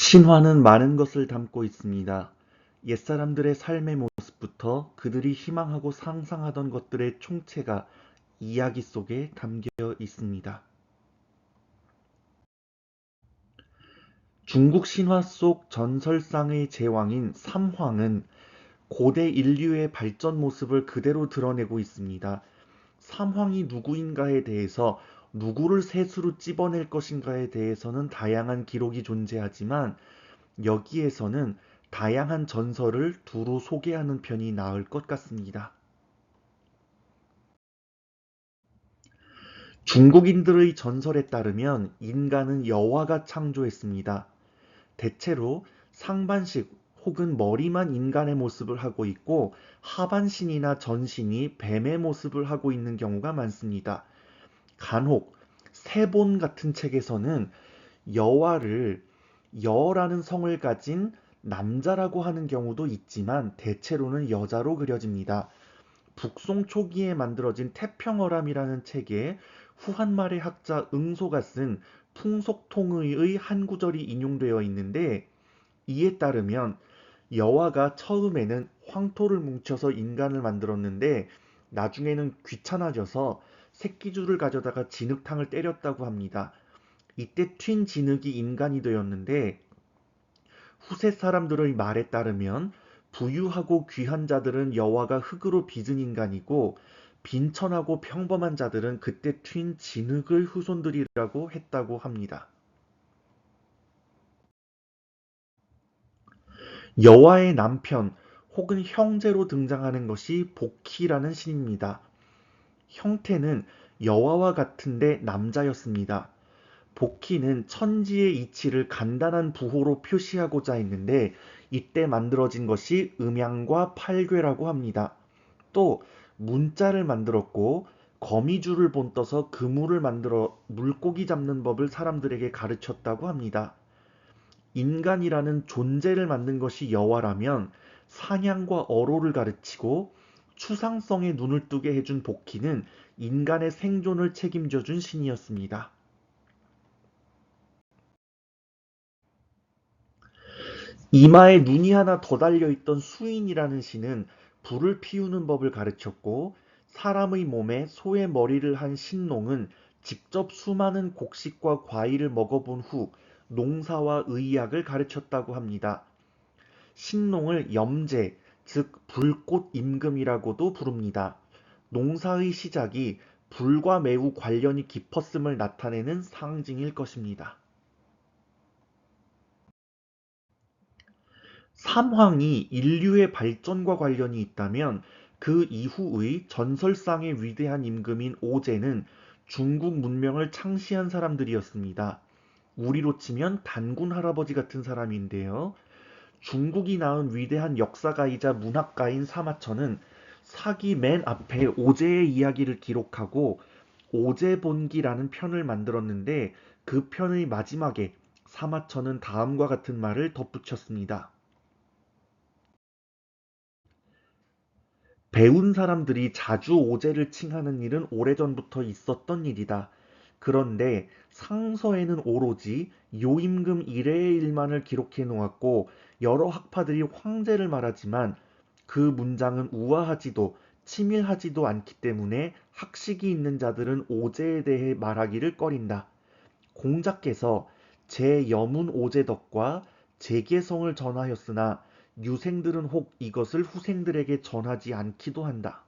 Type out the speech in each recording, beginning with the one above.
신화는 많은 것을 담고 있습니다. 옛사람들의 삶의 모습부터 그들이 희망하고 상상하던 것들의 총체가 이야기 속에 담겨 있습니다. 중국 신화 속 전설상의 제왕인 삼황은 고대 인류의 발전 모습을 그대로 드러내고 있습니다. 삼황이 누구인가에 대해서 누구를 셋으로 찝어낼 것인가에 대해서는 다양한 기록이 존재하지만 여기에서는 다양한 전설을 두루 소개하는 편이 나을 것 같습니다. 중국인들의 전설에 따르면 인간은 여와가 창조했습니다. 대체로 상반신 혹은 머리만 인간의 모습을 하고 있고 하반신이나 전신이 뱀의 모습을 하고 있는 경우가 많습니다. 간혹 세본 같은 책에서는 여와를 여라는 성을 가진 남자라고 하는 경우도 있지만 대체로는 여자로 그려집니다. 북송 초기에 만들어진 태평어람이라는 책에 후한말의 학자 응소가 쓴 풍속통의의 한 구절이 인용되어 있는데 이에 따르면 여와가 처음에는 황토를 뭉쳐서 인간을 만들었는데 나중에는 귀찮아져서 새끼줄을 가져다가 진흙탕을 때렸다고 합니다. 이때 튄 진흙이 인간이 되었는데 후세 사람들의 말에 따르면 부유하고 귀한 자들은 여와가 흙으로 빚은 인간이고 빈천하고 평범한 자들은 그때 튄 진흙의 후손들이라고 했다고 합니다. 여와의 남편 혹은 형제로 등장하는 것이 복희라는 신입니다. 형태는 여와와 같은데 남자였습니다. 복희는 천지의 이치를 간단한 부호로 표시하고자 했는데 이때 만들어진 것이 음양과 팔괘라고 합니다. 또 문자를 만들었고 거미줄을 본떠서 그물을 만들어 물고기 잡는 법을 사람들에게 가르쳤다고 합니다. 인간이라는 존재를 만든 것이 여와라면 사냥과 어로를 가르치고 추상성에 눈을 뜨게 해준 복희는 인간의 생존을 책임져준 신이었습니다. 이마에 눈이 하나 더 달려있던 수인이라는 신은 불을 피우는 법을 가르쳤고 사람의 몸에 소의 머리를 한 신농은 직접 수많은 곡식과 과일을 먹어본 후 농사와 의학을 가르쳤다고 합니다. 신농을 염제, 즉 불꽃 임금이라고도 부릅니다. 농사의 시작이 불과 매우 관련이 깊었음을 나타내는 상징일 것입니다. 삼황이 인류의 발전과 관련이 있다면 그 이후의 전설상의 위대한 임금인 오제는 중국 문명을 창시한 사람들이었습니다. 우리로 치면 단군 할아버지 같은 사람인데요. 중국이 낳은 위대한 역사가이자 문학가인 사마천은 사기 맨 앞에 오제의 이야기를 기록하고 오제본기라는 편을 만들었는데 그 편의 마지막에 사마천은 다음과 같은 말을 덧붙였습니다. 배운 사람들이 자주 오제를 칭하는 일은 오래전부터 있었던 일이다. 그런데 상서에는 오로지 요임금 이래의 일만을 기록해 놓았고 여러 학파들이 황제를 말하지만 그 문장은 우아하지도 치밀하지도 않기 때문에 학식이 있는 자들은 오제에 대해 말하기를 꺼린다. 공자께서 제 여문 오제덕과 제계성을 전하였으나 유생들은 혹 이것을 후생들에게 전하지 않기도 한다.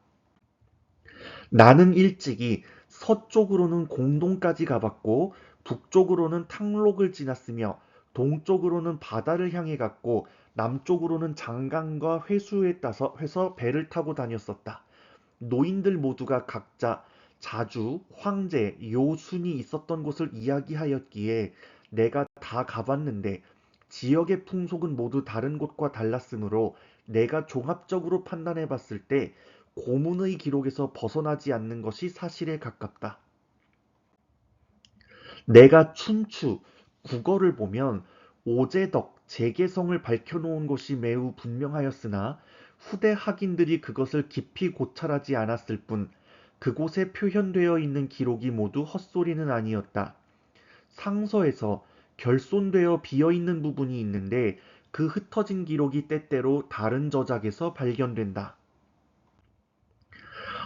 나는 일찍이 서쪽으로는 공동까지 가봤고 북쪽으로는 탕록을 지났으며 동쪽으로는 바다를 향해 갔고 남쪽으로는 장강과 회수에 따서 해서 배를 타고 다녔었다. 노인들 모두가 각자 자주, 황제, 요순이 있었던 곳을 이야기하였기에 내가 다 가봤는데 지역의 풍속은 모두 다른 곳과 달랐으므로 내가 종합적으로 판단해 봤을 때 고문의 기록에서 벗어나지 않는 것이 사실에 가깝다. 내가 춘추, 국어를 보면 오제덕, 재개성을 밝혀놓은 것이 매우 분명하였으나 후대 학인들이 그것을 깊이 고찰하지 않았을 뿐 그곳에 표현되어 있는 기록이 모두 헛소리는 아니었다. 상서에서 결손되어 비어있는 부분이 있는데 그 흩어진 기록이 때때로 다른 저작에서 발견된다.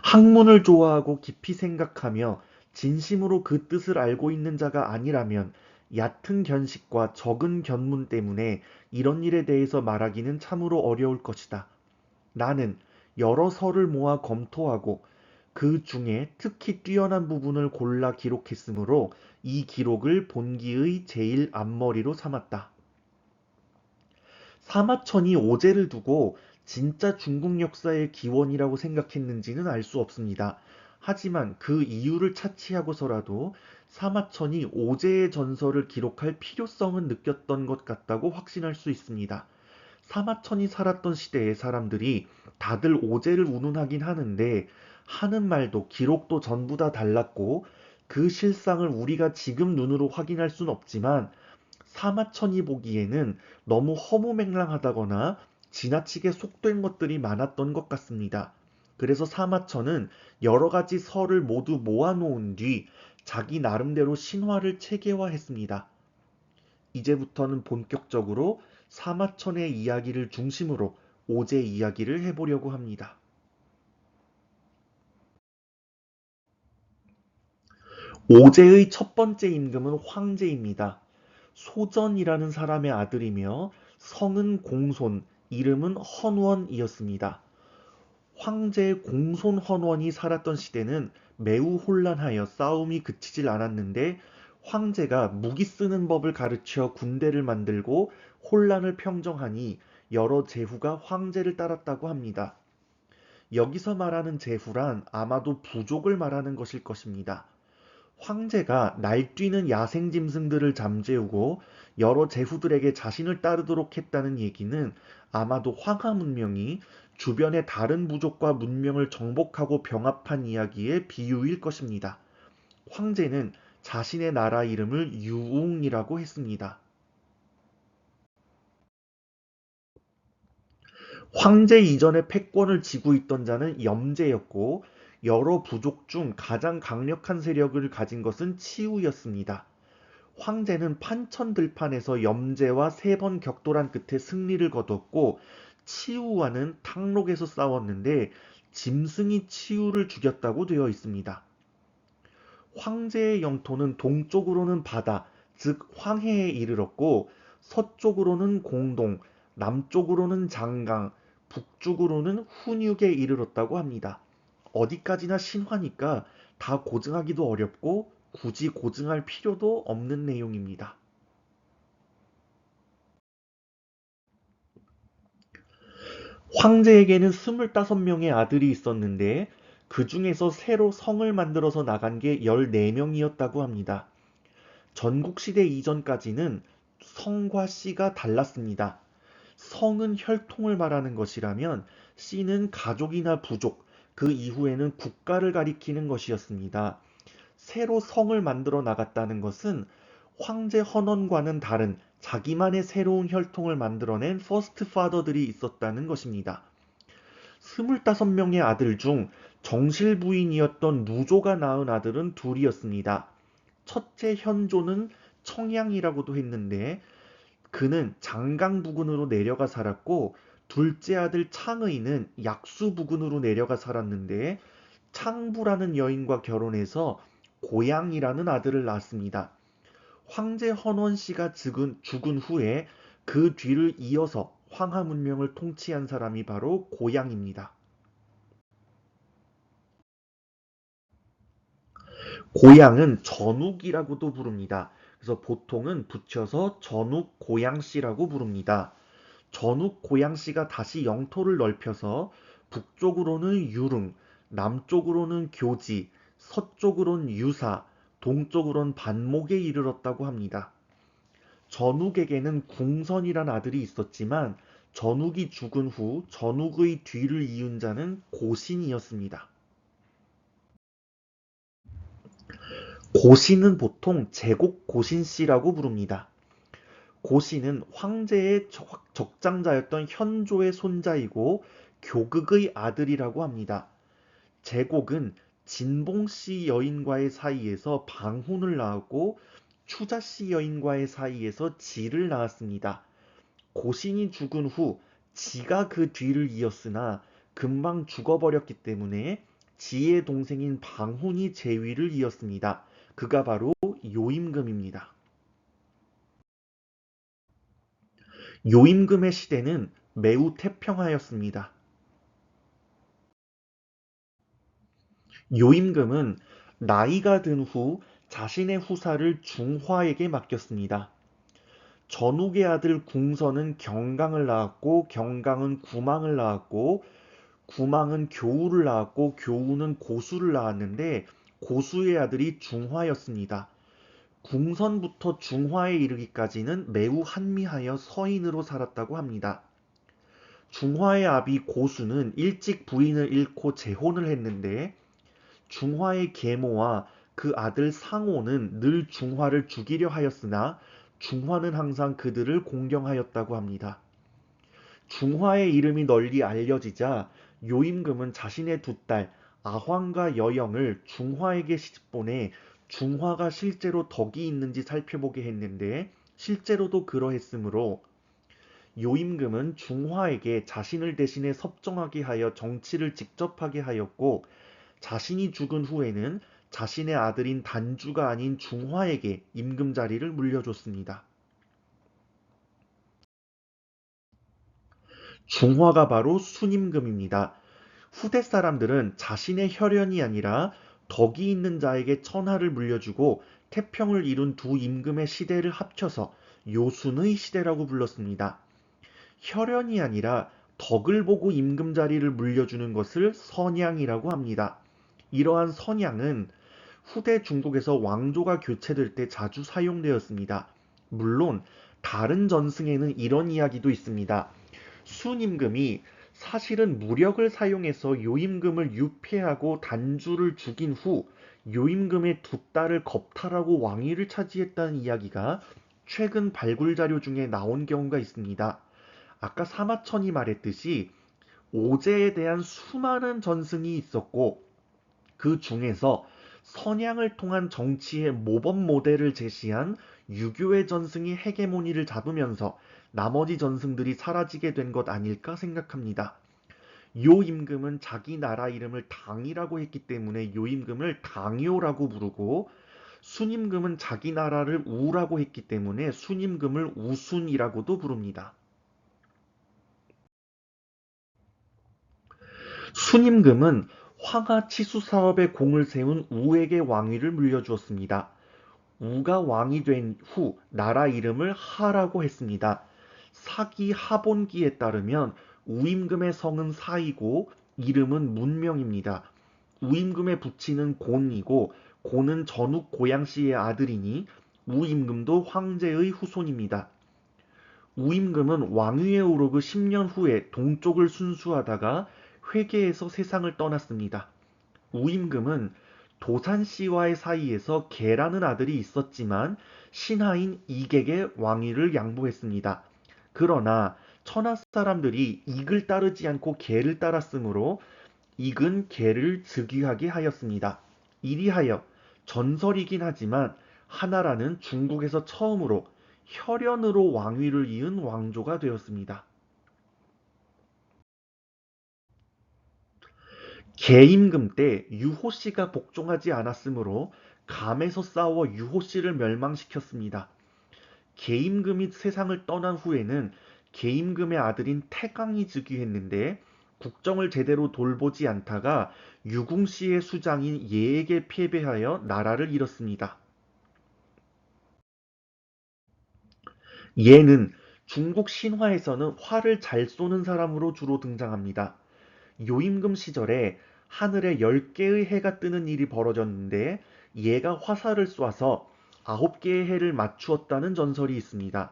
학문을 좋아하고 깊이 생각하며 진심으로 그 뜻을 알고 있는 자가 아니라면 얕은 견식과 적은 견문 때문에 이런 일에 대해서 말하기는 참으로 어려울 것이다. 나는 여러 설을 모아 검토하고 그 중에 특히 뛰어난 부분을 골라 기록했으므로 이 기록을 본기의 제일 앞머리로 삼았다. 사마천이 오제를 두고 진짜 중국 역사의 기원이라고 생각했는지는 알 수 없습니다. 하지만 그 이유를 차치하고서라도 사마천이 오제의 전설을 기록할 필요성은 느꼈던 것 같다고 확신할 수 있습니다. 사마천이 살았던 시대의 사람들이 다들 오제를 운운하긴 하는데 하는 말도 기록도 전부 다 달랐고 그 실상을 우리가 지금 눈으로 확인할 순 없지만 사마천이 보기에는 너무 허무맹랑하다거나 지나치게 속된 것들이 많았던 것 같습니다. 그래서 사마천은 여러 가지 설을 모두 모아놓은 뒤 자기 나름대로 신화를 체계화했습니다. 이제부터는 본격적으로 사마천의 이야기를 중심으로 오제 이야기를 해보려고 합니다. 오제의 첫 번째 임금은 황제입니다. 소전이라는 사람의 아들이며 성은 공손, 이름은 헌원이었습니다. 황제 공손 헌원이 살았던 시대는 매우 혼란하여 싸움이 그치질 않았는데 황제가 무기 쓰는 법을 가르쳐 군대를 만들고 혼란을 평정하니 여러 제후가 황제를 따랐다고 합니다. 여기서 말하는 제후란 아마도 부족을 말하는 것일 것입니다. 황제가 날뛰는 야생 짐승들을 잠재우고 여러 제후들에게 자신을 따르도록 했다는 얘기는 아마도 황하 문명이 주변의 다른 부족과 문명을 정복하고 병합한 이야기의 비유일 것입니다. 황제는 자신의 나라 이름을 유웅이라고 했습니다. 황제 이전에 패권을 쥐고 있던 자는 염제였고 여러 부족 중 가장 강력한 세력을 가진 것은 치우였습니다. 황제는 판천들판에서 염제와 세 번 격돌한 끝에 승리를 거뒀고 치우와는 탕록에서 싸웠는데 짐승이 치우를 죽였다고 되어 있습니다. 황제의 영토는 동쪽으로는 바다, 즉 황해에 이르렀고 서쪽으로는 공동, 남쪽으로는 장강, 북쪽으로는 훈육에 이르렀다고 합니다. 어디까지나 신화니까 다 고증하기도 어렵고 굳이 고증할 필요도 없는 내용입니다. 황제에게는 25명의 아들이 있었는데 그 중에서 새로 성을 만들어서 나간 게 14명이었다고 합니다. 전국시대 이전까지는 성과 씨가 달랐습니다. 성은 혈통을 말하는 것이라면 씨는 가족이나 부족, 그 이후에는 국가를 가리키는 것이었습니다. 새로 성을 만들어 나갔다는 것은 황제 헌원과는 다른 자기만의 새로운 혈통을 만들어낸 퍼스트 파더들이 있었다는 것입니다. 25명의 아들 중 정실 부인이었던 누조가 낳은 아들은 둘이었습니다. 첫째 현조는 청양이라고도 했는데 그는 장강 부근으로 내려가 살았고 둘째 아들 창의는 약수 부근으로 내려가 살았는데 창부라는 여인과 결혼해서 고양이라는 아들을 낳았습니다. 황제 헌원 씨가 죽은 후에 그 뒤를 이어서 황하 문명을 통치한 사람이 바로 고양입니다. 고양은 전욱이라고도 부릅니다. 그래서 보통은 붙여서 전욱 고양씨라고 부릅니다. 전욱 고양씨가 다시 영토를 넓혀서 북쪽으로는 유릉, 남쪽으로는 교지, 서쪽으로는 유사, 동쪽으로는 반목에 이르렀다고 합니다. 전욱에게는 궁선이란 아들이 있었지만 전욱이 죽은 후 전욱의 뒤를 이은 자는 고신이었습니다. 고신은 보통 제곡 고신씨라고 부릅니다. 고신은 황제의 적장자였던 현조의 손자이고 교극의 아들이라고 합니다. 제곡은 진봉씨 여인과의 사이에서 방훈을 낳았고 추자씨 여인과의 사이에서 지를 낳았습니다. 고신이 죽은 후 지가 그 뒤를 이었으나 금방 죽어버렸기 때문에 지의 동생인 방훈이 제위를 이었습니다. 그가 바로 요임금입니다. 요임금의 시대는 매우 태평하였습니다. 요임금은 나이가 든 후 자신의 후사를 중화에게 맡겼습니다. 전욱의 아들 궁선은 경강을 낳았고 경강은 구망을 낳았고 구망은 교우를 낳았고 교우는 고수를 낳았는데 고수의 아들이 중화였습니다. 궁선부터 중화에 이르기까지는 매우 한미하여 서인으로 살았다고 합니다. 중화의 아비 고수는 일찍 부인을 잃고 재혼을 했는데 중화의 계모와 그 아들 상호는 늘 중화를 죽이려 하였으나 중화는 항상 그들을 공경하였다고 합니다. 중화의 이름이 널리 알려지자 요임금은 자신의 두 딸 아황과 여영을 중화에게 시집보내 중화가 실제로 덕이 있는지 살펴보게 했는데 실제로도 그러했으므로 요임금은 중화에게 자신을 대신해 섭정하게 하여 정치를 직접 하게 하였고 자신이 죽은 후에는 자신의 아들인 단주가 아닌 중화에게 임금 자리를 물려줬습니다. 중화가 바로 순임금입니다. 후대 사람들은 자신의 혈연이 아니라 덕이 있는 자에게 천하를 물려주고 태평을 이룬 두 임금의 시대를 합쳐서 요순의 시대라고 불렀습니다. 혈연이 아니라 덕을 보고 임금 자리를 물려주는 것을 선양이라고 합니다. 이러한 선양은 후대 중국에서 왕조가 교체될 때 자주 사용되었습니다. 물론 다른 전승에는 이런 이야기도 있습니다. 순임금이 사실은 무력을 사용해서 요임금을 유폐하고 단주를 죽인 후 요임금의 두 딸을 겁탈하고 왕위를 차지했다는 이야기가 최근 발굴 자료 중에 나온 경우가 있습니다. 아까 사마천이 말했듯이 오제에 대한 수많은 전승이 있었고 그 중에서 선양을 통한 정치의 모범 모델을 제시한 유교의 전승이 헤게모니를 잡으면서 나머지 전승들이 사라지게 된 것 아닐까 생각합니다. 요 임금은 자기 나라 이름을 당이라고 했기 때문에 요 임금을 당요라고 부르고 순임금은 자기 나라를 우라고 했기 때문에 순임금을 우순이라고도 부릅니다. 순임금은 황하 치수 사업에 공을 세운 우에게 왕위를 물려주었습니다. 우가 왕이 된 후 나라 이름을 하라고 했습니다. 사기 하본기에 따르면 우임금의 성은 사이고 이름은 문명입니다. 우임금의 부친은 곤이고 곤은 전욱 고양씨의 아들이니 우임금도 황제의 후손입니다. 우임금은 왕위에 오르고 10년 후에 동쪽을 순수하다가 회계에서 세상을 떠났습니다. 우임금은 도산씨와의 사이에서 계라는 아들이 있었지만 신하인 이객의 왕위를 양보했습니다. 그러나 천하 사람들이 이글 따르지 않고 계를 따랐으므로 이근 계를 즉위하게 하였습니다. 이리하여 전설이긴 하지만 하나라는 중국에서 처음으로 혈연으로 왕위를 이은 왕조가 되었습니다. 계임금 때 유호씨가 복종하지 않았으므로 감에서 싸워 유호씨를 멸망시켰습니다. 계임금이 세상을 떠난 후에는 계임금의 아들인 태강이 즉위했는데 국정을 제대로 돌보지 않다가 유궁씨의 수장인 예에게 패배하여 나라를 잃었습니다. 예는 중국 신화에서는 활을 잘 쏘는 사람으로 주로 등장합니다. 요임금 시절에 하늘에 10개의 해가 뜨는 일이 벌어졌는데 얘가 화살을 쏴서 9개의 해를 맞추었다는 전설이 있습니다.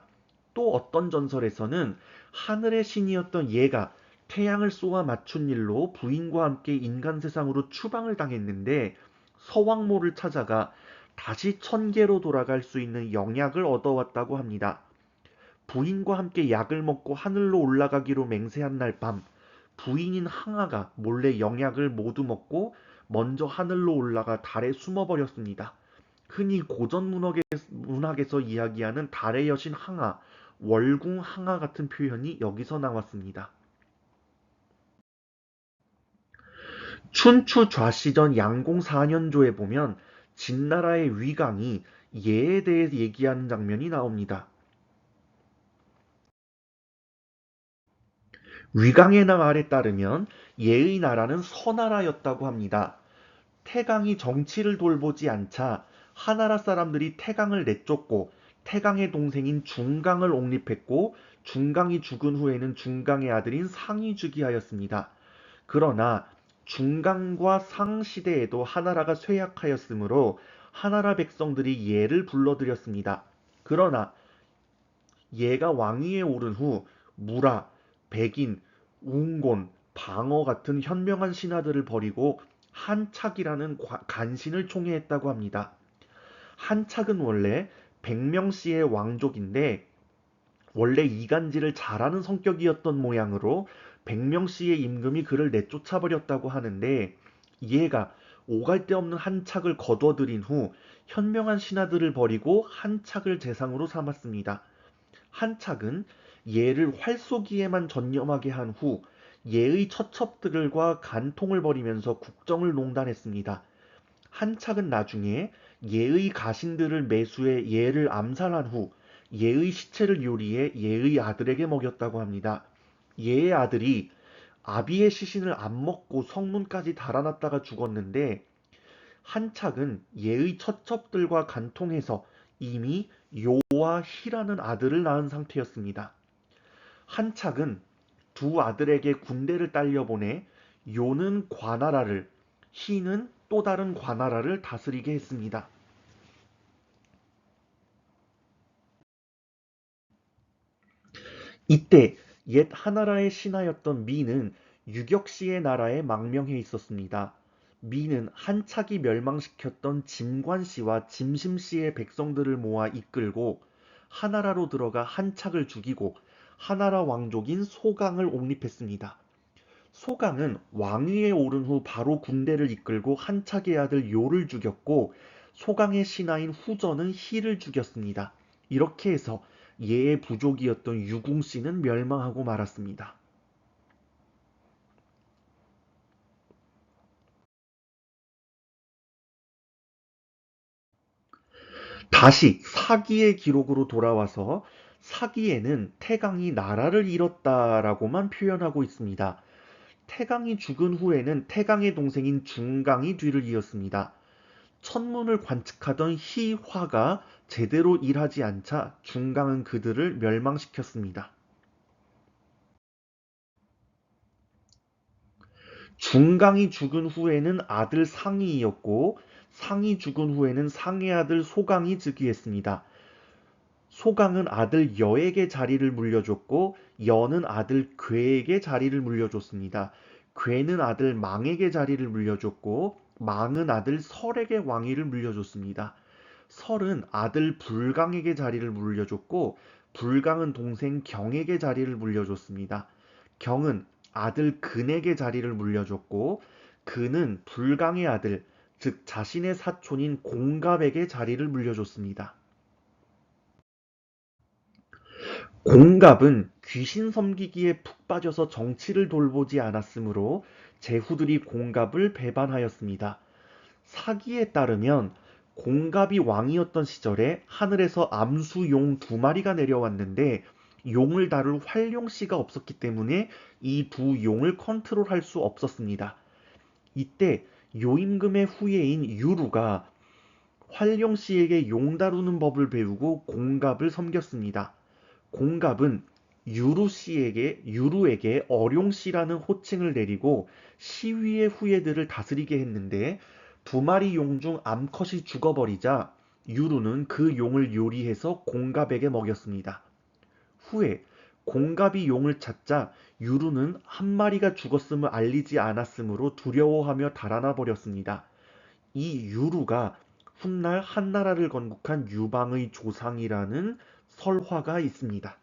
또 어떤 전설에서는 하늘의 신이었던 얘가 태양을 쏘아 맞춘 일로 부인과 함께 인간 세상으로 추방을 당했는데 서왕모를 찾아가 다시 천계로 돌아갈 수 있는 영약을 얻어왔다고 합니다. 부인과 함께 약을 먹고 하늘로 올라가기로 맹세한 날 밤, 부인인 항아가 몰래 영약을 모두 먹고 먼저 하늘로 올라가 달에 숨어버렸습니다. 흔히 고전 문학에서 이야기하는 달의 여신 항하, 월궁 항하 같은 표현이 여기서 나왔습니다. 춘추 좌시전 양공 4년조에 보면 진나라의 위강이 예에 대해 얘기하는 장면이 나옵니다. 위강의 말에 따르면 예의 나라는 서나라였다고 합니다. 태강이 정치를 돌보지 않자 하나라 사람들이 태강을 내쫓고 태강의 동생인 중강을 옹립했고 중강이 죽은 후에는 중강의 아들인 상이 즉위하였습니다. 그러나 중강과 상 시대에도 하나라가 쇠약하였으므로 하나라 백성들이 예를 불러들였습니다. 그러나 예가 왕위에 오른 후 무라, 백인, 웅곤, 방어 같은 현명한 신하들을 버리고 한착이라는 간신을 총애했다고 합니다. 한착은 원래 백명씨의 왕족인데 원래 이간질을 잘하는 성격이었던 모양으로 백명씨의 임금이 그를 내쫓아버렸다고 하는데 이해가 오갈 데 없는 한착을 거둬들인 후 현명한 신하들을 버리고 한착을 재상으로 삼았습니다. 한착은 예를 활쏘기에만 전념하게 한 후 예의 처첩들과 간통을 벌이면서 국정을 농단했습니다. 한착은 나중에 예의 가신들을 매수해 예를 암살한 후 예의 시체를 요리해 예의 아들에게 먹였다고 합니다. 예의 아들이 아비의 시신을 안 먹고 성문까지 달아났다가 죽었는데 한착은 예의 처첩들과 간통해서 이미 요와 희라는 아들을 낳은 상태였습니다. 한착은 두 아들에게 군대를 딸려보내 요는 관나라를, 희는 또 다른 관나라를 다스리게 했습니다. 이때 옛 하나라의 신하였던 미는 유격씨의 나라에 망명해 있었습니다. 미는 한착이 멸망시켰던 짐관씨와 짐심씨의 백성들을 모아 이끌고 하나라로 들어가 한착을 죽이고 하나라 왕족인 소강을 옹립했습니다. 소강은 왕위에 오른 후 바로 군대를 이끌고 한착의 아들 요를 죽였고 소강의 신하인 후전은 희를 죽였습니다. 이렇게 해서 예의 부족이었던 유궁씨는 멸망하고 말았습니다. 다시 사기의 기록으로 돌아와서 사기에는 태강이 나라를 잃었다라고만 표현하고 있습니다. 태강이 죽은 후에는 태강의 동생인 중강이 뒤를 이었습니다. 천문을 관측하던 희화가 제대로 일하지 않자 중강은 그들을 멸망시켰습니다. 중강이 죽은 후에는 아들 상이 이었고 상이 죽은 후에는 상의 아들 소강이 즉위했습니다. 소강은 아들 여에게 자리를 물려줬고 여는 아들 괴에게 자리를 물려줬습니다. 괴는 아들 망에게 자리를 물려줬고 망은 아들 설에게 왕위를 물려줬습니다. 설은 아들 불강에게 자리를 물려줬고 불강은 동생 경에게 자리를 물려줬습니다. 경은 아들 근에게 자리를 물려줬고 근은 불강의 아들, 즉 자신의 사촌인 공갑에게 자리를 물려줬습니다. 공갑은 귀신 섬기기에 푹 빠져서 정치를 돌보지 않았으므로 제후들이 공갑을 배반하였습니다. 사기에 따르면 공갑이 왕이었던 시절에 하늘에서 암수용 두 마리가 내려왔는데 용을 다룰 활용씨가 없었기 때문에 이 두 용을 컨트롤할 수 없었습니다. 이때 요임금의 후예인 유루가 활용씨에게 용 다루는 법을 배우고 공갑을 섬겼습니다. 공갑은 유루에게 어룡씨라는 호칭을 내리고 시위의 후예들을 다스리게 했는데 두 마리 용 중 암컷이 죽어버리자 유루는 그 용을 요리해서 공갑에게 먹였습니다. 후에 공갑이 용을 찾자 유루는 한 마리가 죽었음을 알리지 않았으므로 두려워하며 달아나 버렸습니다. 이 유루가 훗날 한나라를 건국한 유방의 조상이라는 설화가 있습니다.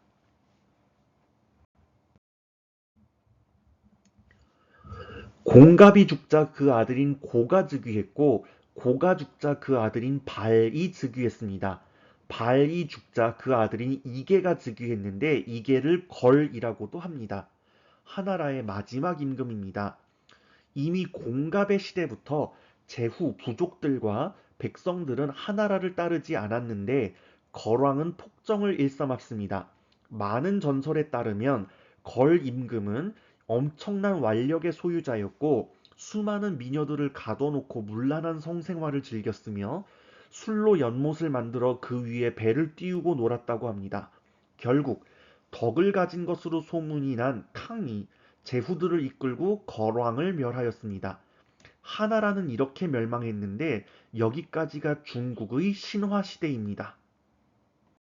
공갑이 죽자 그 아들인 고가 즉위했고 고가 죽자 그 아들인 발이 즉위했습니다. 발이 죽자 그 아들인 이계가 즉위했는데 이계를 걸이라고도 합니다. 하나라의 마지막 임금입니다. 이미 공갑의 시대부터 제후 부족들과 백성들은 하나라를 따르지 않았는데 걸왕은 폭정을 일삼았습니다. 많은 전설에 따르면 걸 임금은 엄청난 완력의 소유자였고 수많은 미녀들을 가둬놓고 문란한 성생활을 즐겼으며 술로 연못을 만들어 그 위에 배를 띄우고 놀았다고 합니다. 결국 덕을 가진 것으로 소문이 난 탕이 제후들을 이끌고 걸왕을 멸하였습니다. 하나라는 이렇게 멸망했는데 여기까지가 중국의 신화 시대입니다.